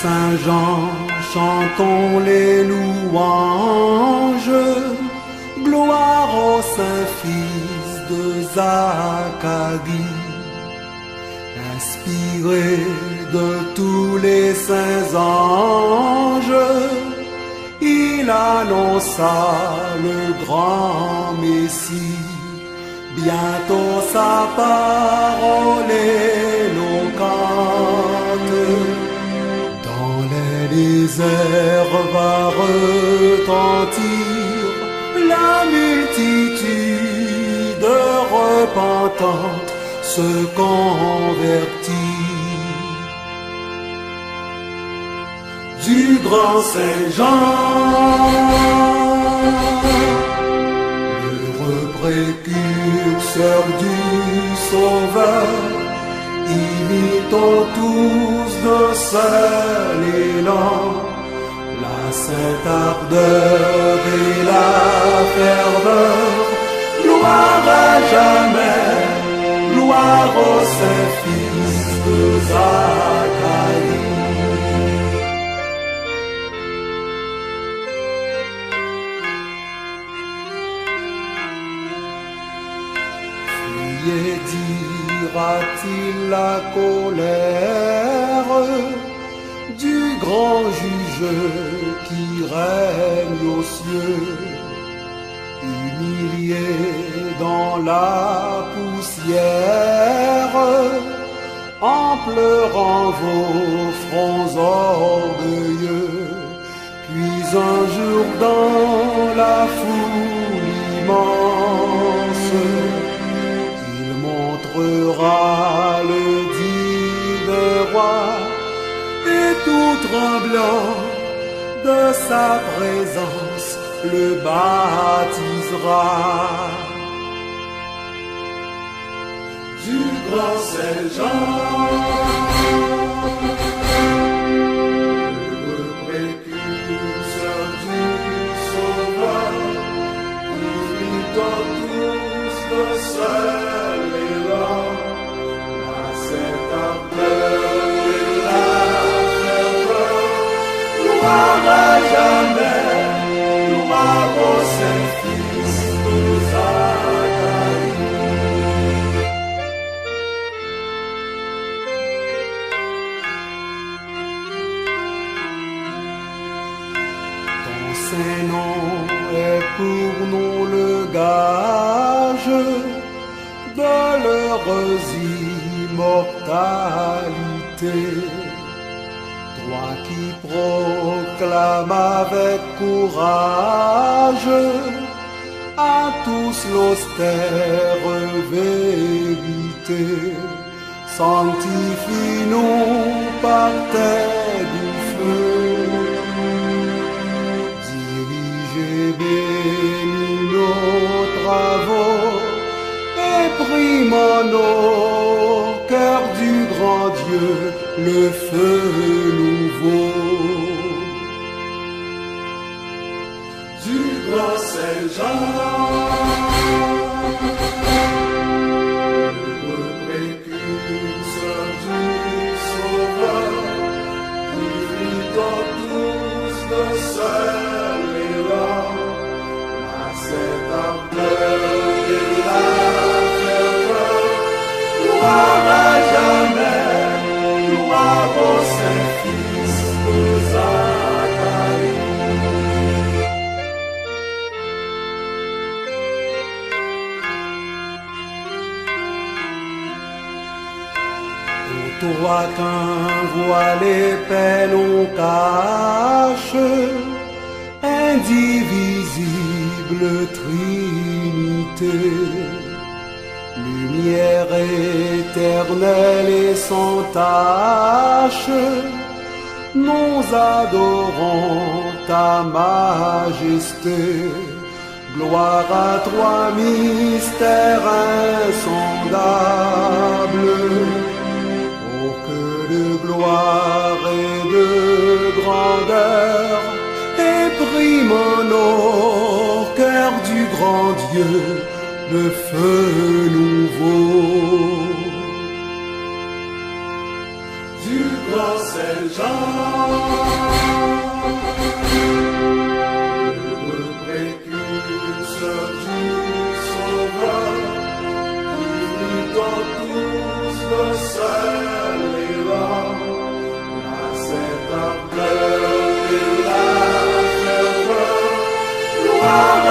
Saint Jean, chantons les louanges, gloire au Saint-Fils de Zacharie. Inspiré de tous les saints anges, il annonça le grand Messie. Bientôt sa parole éloquente dans les déserts va retentir la multitude repentante se convertit. Du grand Saint Jean, l'heureux précurseur du Sauveur, imitons tous d'un seul élan la sainte ardeur et la ferveur. Gloire à jamais, gloire au Saint-Fils de Zacharie. Fuyez, dira-t-il, la colère du grand juge qui règne aux cieux. Humilié dans la poussière, en pleurant vos fronts orgueilleux, puis un jour dans la foule immense, il montrera le divin roi, et tout tremblant de sa présence le baptisera. Du grand Saint Jean, le précurseur du Sauveur, imitons tous de seul élan la sainte ardeur et la ferveur. Gloire à jamais, gloire au Saint-Fils de Zacharie. Ton Saint-Nom est pour nous le gage de l'heureuse immortalité. Toi qui proclames avec courage à tous l'austère vérité, sanctifie-nous par tes doux feux. Dirige et bénis nos travaux, et prime en nos cœurs du grand Dieu le feu nouveau. Du grand Saint Jean, le précurseur du Sauveur, imitons tous de seul élan la sainte ardeur et la ferveur. Gloire à jamais, gloire au Saint-Fils de Zacharie. Toi qu'un voile épais l'on cache, indivisible Trinité, lumière éternelle et sans tache, nous adorons ta majesté. Gloire à toi, mystère insondable. Oh, que de gloire et de grandeur exprime en nos cœurs du grand Dieu le feu nouveau. du grand Saint-Jean. Le précurseur du Sauveur, qui dans tous le ciel et là, la sainte ardeur et la ferveur, gloire